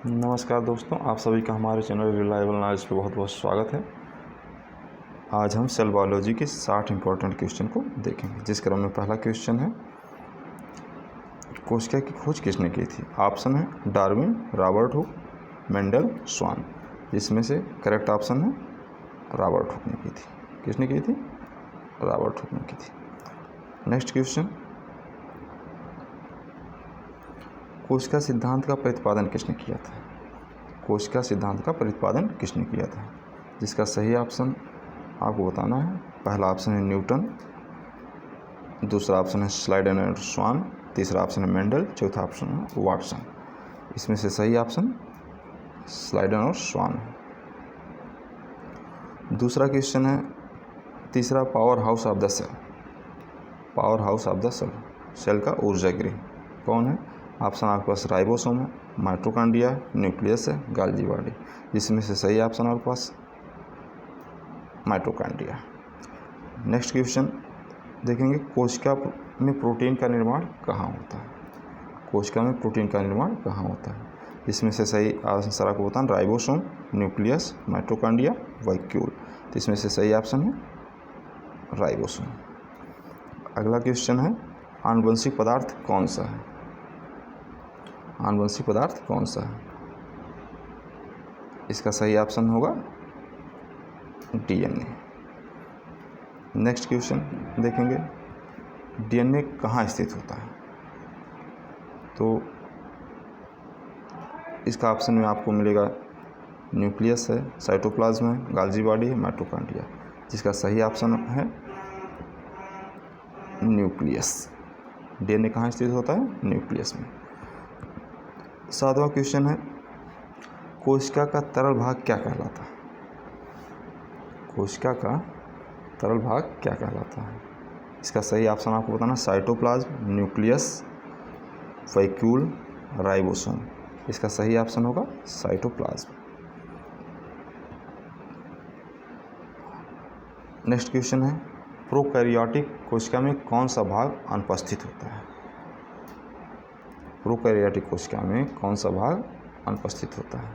नमस्कार दोस्तों, आप सभी का हमारे चैनल रिलायबल नॉलेज पे बहुत बहुत स्वागत है। आज हम सेल बायोलॉजी के 60 इंपॉर्टेंट क्वेश्चन को देखेंगे, जिस क्रम में पहला क्वेश्चन है, कोशिका की खोज किसने की थी? ऑप्शन है डार्विन, रॉबर्ट हुक, मेंडल, स्वान। इसमें से करेक्ट ऑप्शन है रॉबर्ट हुक ने की थी। किसने की थी? रॉबर्ट हुक ने की थी। नेक्स्ट क्वेश्चन, कोशिका सिद्धांत का प्रतिपादन किसने किया था? कोशिका सिद्धांत का प्रतिपादन किसने किया था? जिसका सही ऑप्शन आपको बताना है। पहला ऑप्शन है न्यूटन, दूसरा ऑप्शन है स्लाइडन एंड स्वान, तीसरा ऑप्शन है मेंडल, चौथा ऑप्शन है वाटसन। इसमें से सही ऑप्शन स्लाइडन और स्वान है। दूसरा क्वेश्चन है, तीसरा, power house of the cell. Power house of the cell, cell का ऊर्जा गृह कौन है? ऑप्शन आपके पास राइबोसोम है, माइटोकॉन्ड्रिया, न्यूक्लियस है, गाल्जी बॉडी। जिसमें से सही ऑप्शन आपके पास माइटोकॉन्ड्रिया। नेक्स्ट क्वेश्चन देखेंगे, कोशिका में प्रोटीन का निर्माण कहाँ होता है? कोशिका में प्रोटीन का निर्माण कहाँ होता है? इसमें से सही आंसर आपको बताना, राइबोसोम, न्यूक्लियस, माइटोकॉन्ड्रिया, वैक्यूल। तो इसमें से सही ऑप्शन है राइबोसोम। अगला क्वेश्चन है, आनुवंशिक पदार्थ कौन सा है? आनुवंशिक पदार्थ कौन सा है? इसका सही ऑप्शन होगा डीएनए। नेक्स्ट क्वेश्चन देखेंगे, डीएनए कहाँ स्थित होता है? तो इसका ऑप्शन में आपको मिलेगा न्यूक्लियस है, साइटोप्लाज्म है, गाल्जी बॉडी है, माइटोकॉन्ड्रिया। जिसका सही ऑप्शन है न्यूक्लियस। डीएनए कहाँ स्थित होता है? न्यूक्लियस में। सातवां क्वेश्चन है, कोशिका का तरल भाग क्या कहलाता है? कोशिका का तरल भाग क्या कहलाता है? इसका सही ऑप्शन आपको बताना, साइटोप्लाज्म, न्यूक्लियस, वैक्यूल, राइबोसोम। इसका सही ऑप्शन होगा साइटोप्लाज्म। नेक्स्ट क्वेश्चन है, प्रोकैरियोटिक कोशिका में कौन सा भाग अनुपस्थित होता है? प्रोकैरियोटिक कोशिका में कौन सा भाग अनुपस्थित होता है?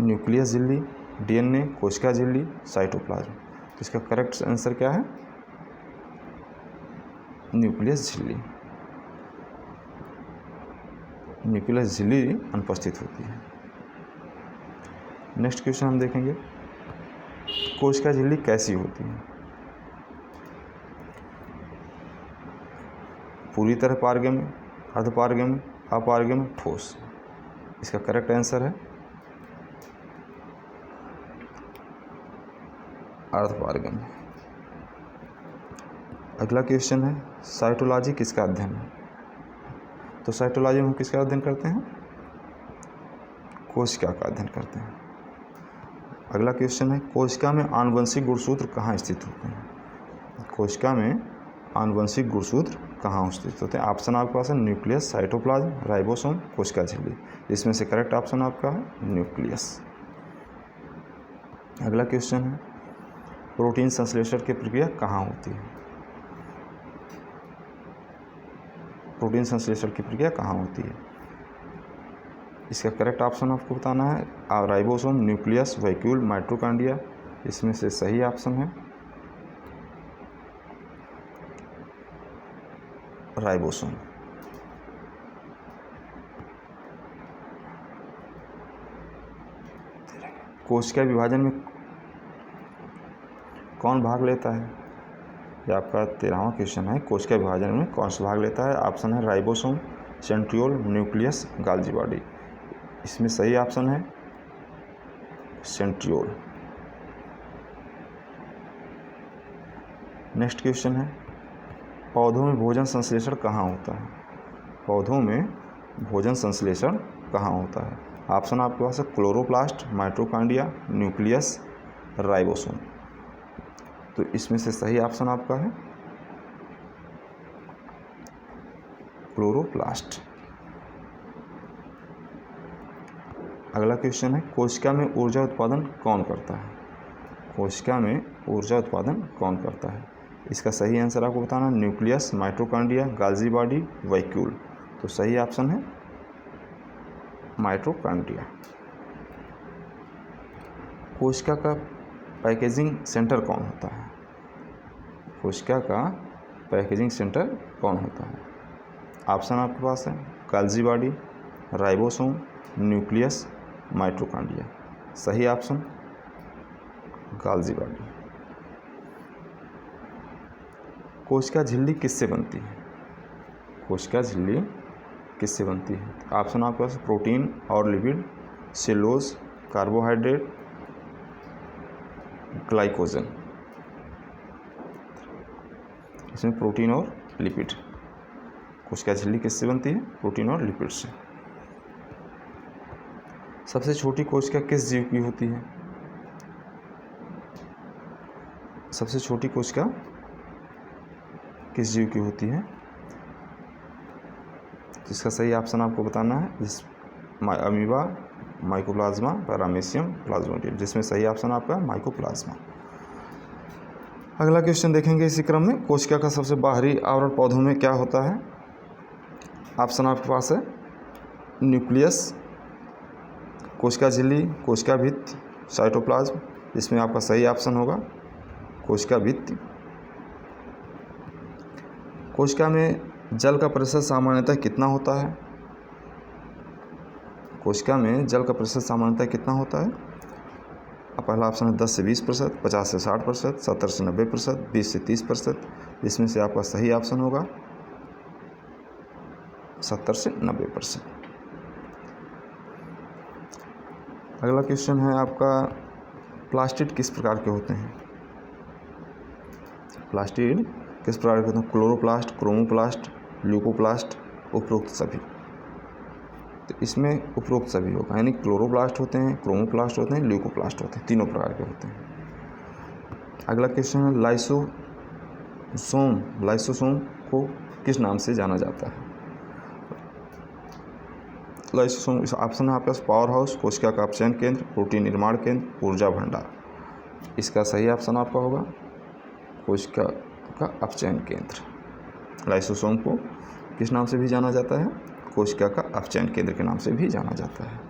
न्यूक्लियस झिल्ली, डीएनए, कोशिका झिल्ली, साइटोप्लाज्म। तो इसका करेक्ट आंसर क्या है? न्यूक्लियस झिल्ली। न्यूक्लियस झिल्ली अनुपस्थित होती है। नेक्स्ट क्वेश्चन हम देखेंगे, कोशिका झिल्ली कैसी होती है? पूरी तरह पारगम्य, अर्धपारगम्य, अपारगम्य, ठोस। इसका करेक्ट आंसर है अर्धपारगम्य। अगला क्वेश्चन है, साइटोलॉजी किसका अध्ययन है? तो साइटोलॉजी में हम किसका अध्ययन करते हैं? कोशिका का अध्ययन करते हैं। अगला क्वेश्चन है, कोशिका में आनुवंशिक गुणसूत्र कहाँ स्थित होते हैं? कोशिका में आनुवंशिक गुणसूत्र कहाँ स्थित होते हैं? ऑप्शन आपके पास है न्यूक्लियस, साइटोप्लाज्म, राइबोसोम, कोशिका झिल्ली। इसमें से करेक्ट ऑप्शन आपका है न्यूक्लियस। अगला क्वेश्चन है, प्रोटीन संश्लेषण की प्रक्रिया कहाँ होती है? प्रोटीन संश्लेषण की प्रक्रिया कहाँ होती है? इसका करेक्ट ऑप्शन आपको बताना है, राइबोसोम, न्यूक्लियस, वैक्यूल, माइटोकॉन्ड्रिया। इसमें से सही ऑप्शन है राइबोसोम। कोशिका विभाजन में कौन भाग लेता है? ये आपका 13वां क्वेश्चन है, कोशिका विभाजन में कौन सा भाग लेता है? ऑप्शन है राइबोसोम, सेंट्रियोल, न्यूक्लियस, गाल्जी बॉडी। इसमें सही ऑप्शन है सेंट्रियोल। नेक्स्ट क्वेश्चन है, पौधों में भोजन संश्लेषण कहाँ होता है? पौधों में भोजन संश्लेषण कहाँ होता है? ऑप्शन आपके पास है क्लोरोप्लास्ट, माइटोकॉन्ड्रिया, न्यूक्लियस, राइबोसोम। तो इसमें से सही ऑप्शन आपका है क्लोरोप्लास्ट। अगला क्वेश्चन है, कोशिका में ऊर्जा उत्पादन कौन करता है? कोशिका में ऊर्जा उत्पादन कौन करता है? इसका सही आंसर आपको बताना, न्यूक्लियस, माइटोकॉन्ड्रिया, गाल्जी बॉडी, वैक्यूल। तो सही ऑप्शन है माइटोकॉन्ड्रिया। कोशिका का पैकेजिंग सेंटर कौन होता है? कोशिका का पैकेजिंग सेंटर कौन होता है? ऑप्शन आपके पास है Golgi body, ribosome, nucleus, mitochondria. सही ऑप्शन गोल्गी बॉडी। कोशिका झिल्ली किससे बनती है? कोशिका झिल्ली किससे बनती है? ऑप्शन आपके पास प्रोटीन और लिपिड, सेलुलोज, कार्बोहाइड्रेट, ग्लाइकोजन। इसमें प्रोटीन और लिपिड। कोशिका झिल्ली किससे बनती है? प्रोटीन और लिपिड से। सबसे छोटी कोशिका किस जीव की होती है? सबसे छोटी कोशिका किस जीव की होती है? इसका सही ऑप्शन आपको बताना है। अमीबा, माइकोप्लाज्मा, पैरामीशियम, प्लाज्मोडियम, जिसमें सही ऑप्शन आपका है माइकोप्लाज्मा। अगला क्वेश्चन देखेंगे इसी क्रम में। कोशिका का सबसे बाहरी आवरण पौधों में क्या होता है? ऑप्शन आपके पास है न्यूक्लियस, कोशिका झिल्ली, कोशिका भित्ति, साइटोप्लाज्म, जिसमें आपका सही ऑप्शन होगा कोशिका भित्ति। कोशिका में जल का प्रतिशत सामान्यतः कितना होता है? कोशिका में जल का प्रतिशत सामान्यतः कितना होता है? पहला ऑप्शन है 10 से 20%, 50 से 60%, 70 से 90%, 20 से 30%। इसमें से आपका सही ऑप्शन होगा 70 से 90%। अगला क्वेश्चन है आपका प्लास्टिड किस प्रकार के होते हैं? प्लास्टिड किस प्रकार के होते हैं? क्लोरोप्लास्ट, क्रोमोप्लास्ट, ल्यूकोप्लास्ट, उपरोक्त सभी। तो इसमें उपरोक्त सभी होगा, यानी क्लोरोप्लास्ट होते हैं, क्रोमोप्लास्ट होते हैं, ल्यूकोप्लास्ट होते हैं, तीनों प्रकार के होते हैं। अगला क्वेश्चन है लाइसोसोम। लाइसोसोम को किस नाम से जाना जाता है? लाइसोसोम ऑप्शन है आपके पास पावर हाउस, कोशिका का अपचयन केंद्र, प्रोटीन निर्माण केंद्र, ऊर्जा भंडार। इसका सही ऑप्शन आपका होगा कोशिका का अपचयन केंद्र। लाइसोसोम को किस नाम से भी जाना जाता है? कोशिका का अपचयन केंद्र के नाम से भी जाना जाता है।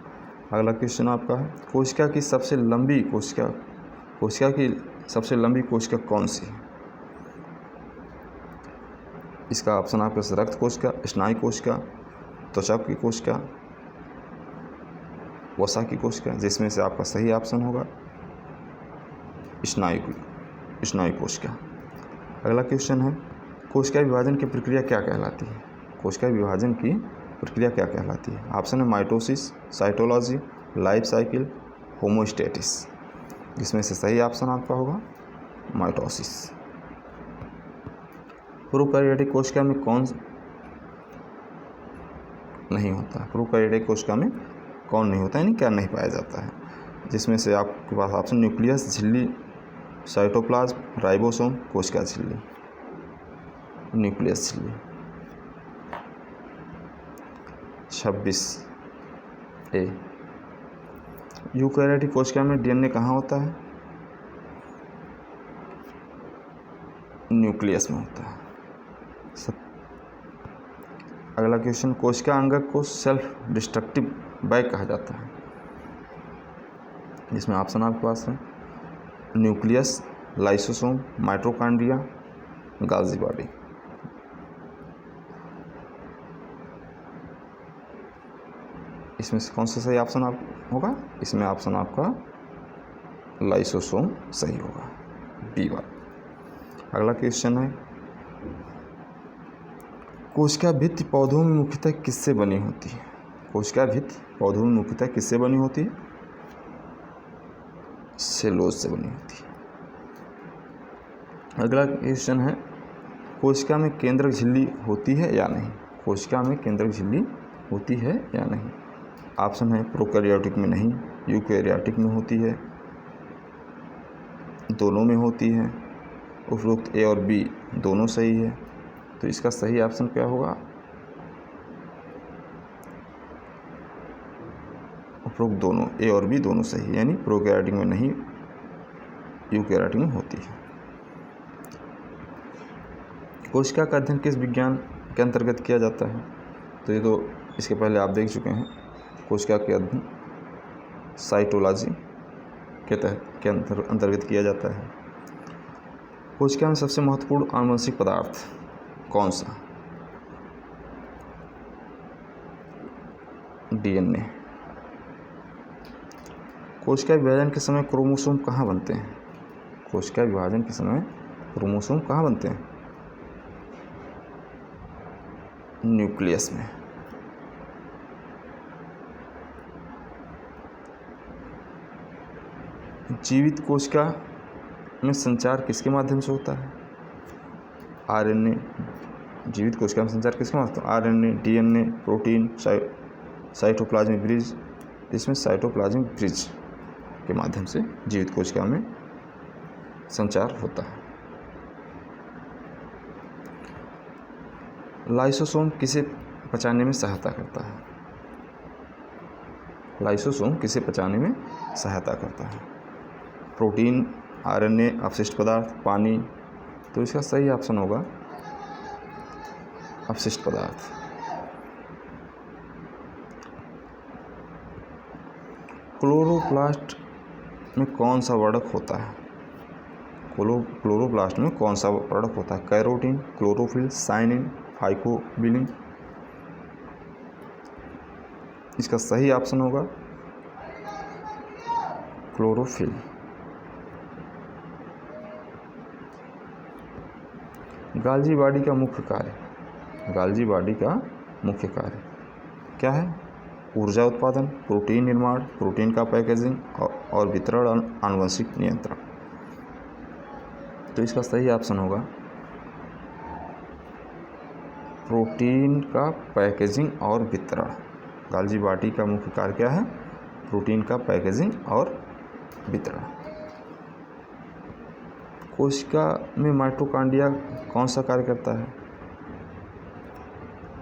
अगला क्वेश्चन आपका है कोशिका की सबसे लंबी कोशिका कौन सी है? इसका ऑप्शन आपके पास रक्त कोशिका, स्नायु कोशिका, त्वचा की कोशिका, वसा की कोशिका, जिसमें से आपका सही ऑप्शन होगा स्नायु कोशिका। अगला क्वेश्चन है कोशिका विभाजन की प्रक्रिया क्या कहलाती है? कोशिका विभाजन की प्रक्रिया क्या कहलाती है? ऑप्शन है mitosis, cytology, life cycle, homeostasis. जिसमें से सही ऑप्शन आपका होगा माइटोसिस। प्रोकैरियोटिक कोशिका में कौन नहीं होता? प्रोकैरियोटिक कोशिका में कौन नहीं होता, यानी क्या नहीं पाया जाता है? जिसमें से आपके पास ऑप्शन न्यूक्लियस, झिल्ली, साइटोप्लाज्म, राइबोसोम, कोशिका झिल्ली, न्यूक्लियस झिल्ली। 26 ए यूकैरियोटिक कोशिका में डीएनए कहाँ होता है? न्यूक्लियस में होता है। अगला क्वेश्चन कोशिका अंगक को सेल्फ डिस्ट्रक्टिव बैग कहा जाता है। जिसमें ऑप्शन आपके पास है nucleus, lysosome, mitochondria, Golgi body. इसमें से कौन सा सही ऑप्शन आप होगा? इसमें ऑप्शन आपका लाइसोसोम सही होगा, बी वाला। अगला क्वेश्चन है कोशिका भित्ति पौधों में मुख्यतः किससे बनी होती है? कोशिका भित्ति पौधों में मुख्यतः किससे बनी होती है? सेलुलोज से बनी होती है। अगला क्वेश्चन है कोशिका में केंद्रक झिल्ली होती है या नहीं? कोशिका में केंद्रक झिल्ली होती है या नहीं? ऑप्शन है प्रोकैरियोटिक में नहीं, यूकैरियोटिक में होती है, दोनों में होती है, उपरोक्त ए और बी दोनों सही है। तो इसका सही ऑप्शन क्या होगा? उपरोक्त दोनों ए और बी दोनों सही, यानी प्रोकैरियोटिक में नहीं, यूकैरियोटिक में होती है। कोशिका का अध्ययन किस विज्ञान के अंतर्गत किया जाता है? तो ये तो इसके पहले आप देख चुके हैं। कोशिका के अध्ययन साइटोलॉजी के अंतर्गत किया जाता है। कोशिका में सबसे महत्वपूर्ण आनुवंशिक पदार्थ कौन सा? DNA। कोशिका विभाजन के समय क्रोमोसोम कहाँ बनते हैं? कोशिका विभाजन के समय क्रोमोसोम कहाँ बनते हैं? न्यूक्लियस में। जीवित कोशिका में संचार किसके माध्यम से होता है? RNA। जीवित कोशिका में संचार किसके माध्यम से? RNA, DNA, protein, cytoplasmic bridge. इसमें साइटोप्लाज्मिक ब्रिज के माध्यम से जीवित कोशिका में संचार होता है। लाइसोसोम किसे पचाने में सहायता करता है? लाइसोसोम किसे पचाने में सहायता करता है? प्रोटीन, RNA, अपशिष्ट पदार्थ, पानी। तो इसका सही ऑप्शन होगा अपशिष्ट पदार्थ। क्लोरोप्लास्ट में कौन सा वर्णक होता है? क्लोरोप्लास्ट में कौन सा वर्णक होता है? Carotene, chlorophyll, cyanin, phycobilin. इसका सही ऑप्शन होगा क्लोरोफिल। गाल्जी बॉडी का मुख्य कार्य, गाल्जी बॉडी का मुख्य कार्य क्या है? ऊर्जा उत्पादन, प्रोटीन निर्माण, प्रोटीन का पैकेजिंग और वितरण, आनुवंशिक नियंत्रण। तो इसका सही ऑप्शन होगा प्रोटीन का पैकेजिंग और वितरण। गाल्जी बॉडी का मुख्य कार्य क्या है? प्रोटीन का पैकेजिंग और वितरण। कोशिका में माइटोकॉन्ड्रिया कौन सा कार्य करता है?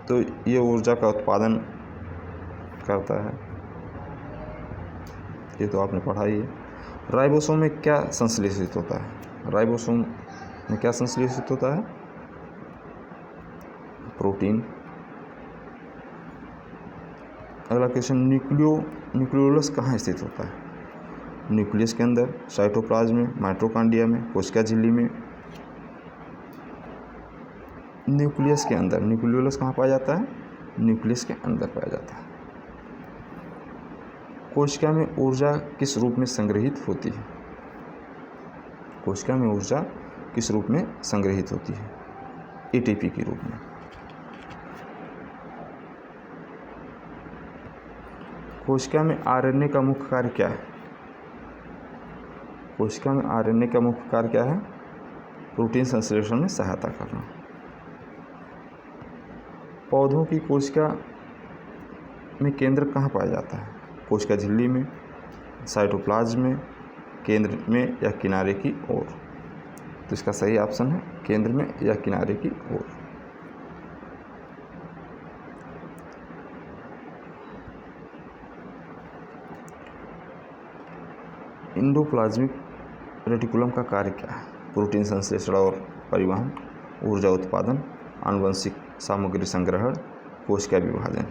तो ये ऊर्जा का उत्पादन करता है, ये तो आपने पढ़ा ही है। राइबोसोम में क्या संश्लेषित होता है? राइबोसोम में क्या संश्लेषित होता है? प्रोटीन। अगला क्वेश्चन, न्यूक्लियोलस कहाँ स्थित होता है? न्यूक्लियस के अंदर, साइटोप्लाज्म में, माइटोकॉन्ड्रिया में, कोशिका झिल्ली में। न्यूक्लियस के अंदर। न्यूक्लियोलस कहाँ पाया जाता है? न्यूक्लियस के अंदर पाया जाता है। कोशिका में ऊर्जा किस रूप में संग्रहित होती है? कोशिका में ऊर्जा किस रूप में संग्रहित होती है? ATP के रूप में। कोशिका में RNA का मुख्य कार्य क्या है? कोशिका में RNA का मुख्य कार्य क्या है? प्रोटीन संश्लेषण में सहायता करना। पौधों की कोशिका में केंद्र कहाँ पाया जाता है? कोशिका झिल्ली में, साइटोप्लाज्म में, केंद्र में या किनारे की ओर। तो इसका सही ऑप्शन है केंद्र में या किनारे की ओर। एंडोप्लाज्मिक रेटिकुलम का कार्य क्या है? प्रोटीन संश्लेषण और परिवहन, ऊर्जा उत्पादन, आनुवंशिक सामग्री संग्रहण, कोशिका विभाजन।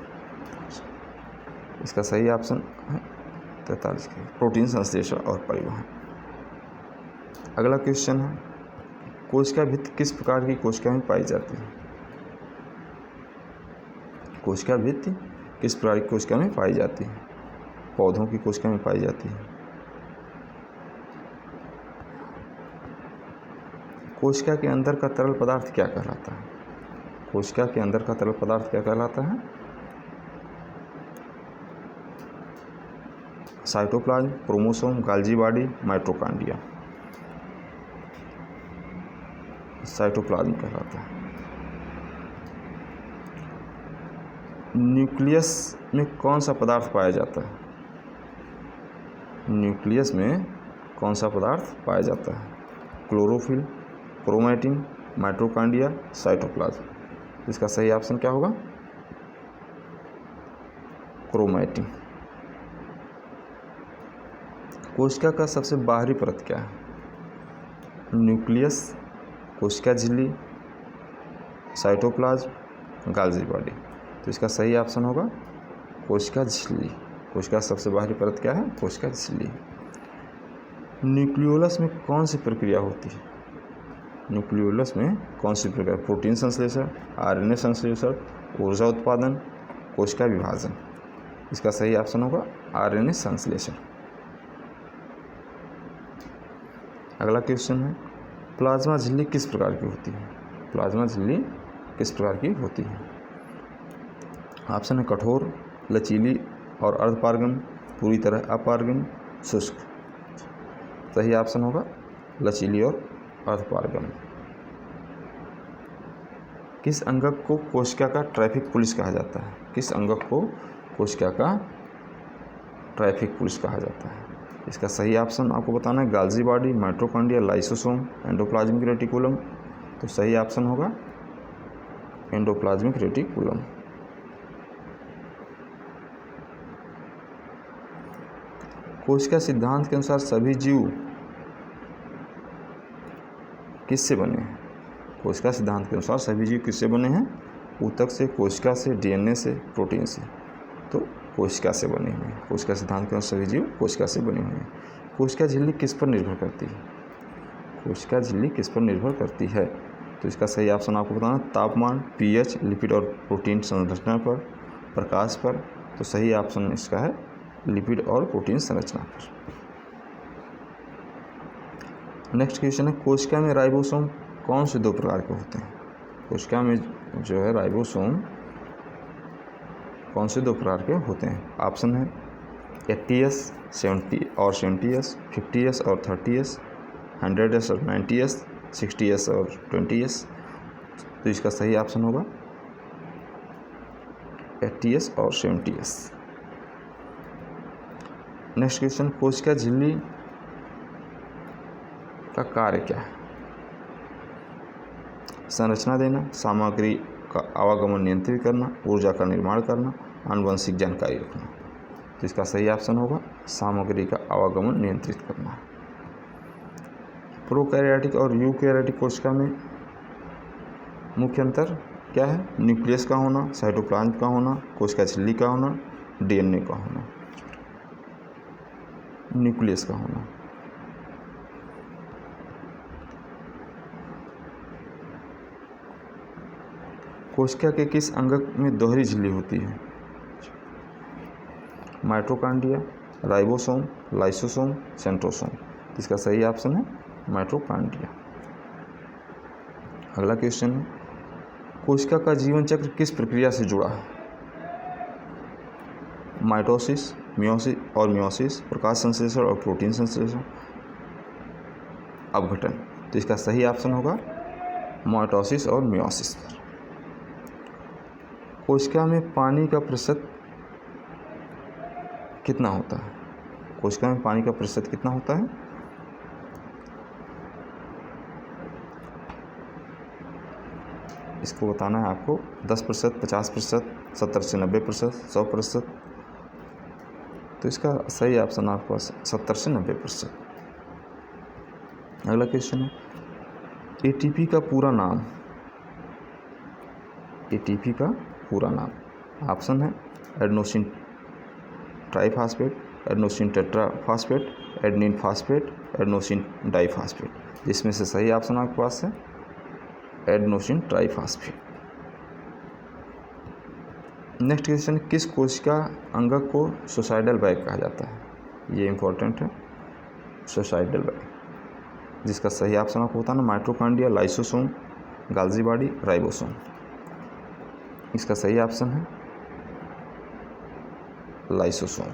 इसका सही ऑप्शन है 43 के प्रोटीन संश्लेषण और परिवहन। अगला क्वेश्चन है, कोशिका भित्ति किस प्रकार की कोशिका में पाई जाती है? कोशिका भित्ति किस प्रकार की कोशिका में पाई जाती है? पौधों की कोशिका में पाई जाती है। कोशिका के अंदर का तरल पदार्थ क्या कहलाता है? कोशिका के अंदर का तरल पदार्थ क्या कहलाता है? Cytoplasm, chromosome, गाल्जी body, mitochondria. Cytoplasm कहलाता है। न्यूक्लियस में कौन सा पदार्थ पाया जाता है? न्यूक्लियस में कौन सा पदार्थ पाया जाता है? Chlorophyll, chromatin, mitochondria, cytoplasm. इसका सही ऑप्शन क्या होगा? क्रोमैटिन। कोशिका का सबसे बाहरी परत क्या है? न्यूक्लियस, कोशिका झिल्ली, साइटोप्लाज्म, गाल्जी बॉडी। तो इसका सही ऑप्शन होगा कोशिका झिल्ली। कोशिका सबसे बाहरी परत क्या है? कोशिका झिल्ली। न्यूक्लियोलस में कौन सी प्रक्रिया होती है? न्यूक्लियोलस में कौन सी प्रक्रिया? प्रोटीन संश्लेषण, आरएनए संश्लेषण, ऊर्जा उत्पादन, कोशिका विभाजन। इसका सही ऑप्शन होगा आरएनए संश्लेषण। अगला क्वेश्चन है, प्लाज्मा झिल्ली किस प्रकार की होती है? प्लाज्मा झिल्ली किस प्रकार की होती है? ऑप्शन है कठोर, लचीली और अर्धपारगम, पूरी तरह अपारगम, शुष्क। सही ऑप्शन होगा लचीली और अर्धपारगम। किस अंगक को कोशिका का ट्रैफिक पुलिस कहा जाता है? किस अंगक को कोशिका का ट्रैफिक पुलिस कहा जाता है? इसका सही ऑप्शन आपको बताना है Golgi body, mitochondria, lysosome, endoplasmic reticulum. तो सही ऑप्शन होगा एंडोप्लाज्मिक रेटिकुलम। कोशिका सिद्धांत के अनुसार सभी जीव किससे बने हैं? कोशिका सिद्धांत के अनुसार सभी जीव किससे बने हैं? ऊतक से, कोशिका से, डीएनए से, प्रोटीन से। तो कोशिका से बने हुए हैं। कोशिका सिद्धांत के अनुसार सभी जीव कोशिका से बने हुए हैं। कोशिका झिल्ली किस पर निर्भर करती है? कोशिका झिल्ली किस पर निर्भर करती है? तो इसका सही ऑप्शन आपको बताना तापमान, पीएच, लिपिड और प्रोटीन संरचना पर, प्रकाश पर। तो सही ऑप्शन इसका है लिपिड और प्रोटीन संरचना पर। नेक्स्ट क्वेश्चन है, कोशिका में राइबोसोम कौन से 2 प्रकार के होते हैं? कोशिका में जो है राइबोसोम कौन से 2 प्रकार के होते हैं? ऑप्शन है 80S 70 और 70S, 50S और 30S, 100S और 90S, 60S और 20S। तो इसका सही ऑप्शन होगा 80S और 70S। नेक्स्ट क्वेश्चन, कोशिका झिल्ली का कार्य क्या है? संरचना देना, सामग्री का आवागमन नियंत्रित करना, ऊर्जा का निर्माण करना, आनुवंशिक जानकारी रखना। तो इसका सही ऑप्शन होगा सामग्री का आवागमन नियंत्रित करना। प्रोकैरियोटिक और यूकैरियोटिक कोशिका में मुख्य अंतर क्या है? न्यूक्लियस का होना, साइटोप्लाज्म का होना, कोशिका झिल्ली का होना, डीएनए का होना। न्यूक्लियस का होना। कोशिका के किस अंगक में दोहरी झिल्ली होती है? Mitochondria, ribosome, lysosome, centrosome. इसका सही ऑप्शन है माइटोकॉन्ड्रिया। अगला क्वेश्चन है, कोशिका का जीवन चक्र किस प्रक्रिया से जुड़ा है? माइटोसिस, मियोसिस, प्रकाश संश्लेषण और प्रोटीन संश्लेषण, अपघटन। तो इसका सही ऑप्शन होगा माइटोसिस और मियोसिस। कोशिका में पानी का प्रतिशत कितना होता है? कोशिका में पानी का प्रतिशत कितना होता है? इसको बताना है आपको 10%, 50%, 70 से 90%, 100%। तो इसका सही ऑप्शन आपके पास 70 से 90%। अगला क्वेश्चन है, एटीपी का पूरा नाम? एटीपी का पूरा नाम ऑप्शन है adenosine triphosphate, adenosine tetraphosphate, adenine phosphate, adenosine diphosphate. जिसमें से सही ऑप्शन आपके पास है एडेनोसिन ट्राइफॉस्फेट। नेक्स्ट क्वेश्चन, किस कोशिका अंगक को सुसाइडल बैग कहा जाता है? ये इंपॉर्टेंट है, सुसाइडल बैग। जिसका सही ऑप्शन आपको बताना माइटोकॉन्ड्रिया, लाइसोसोम, गाल्जी बॉडी, राइबोसोम। इसका सही ऑप्शन है लाइसोसोम।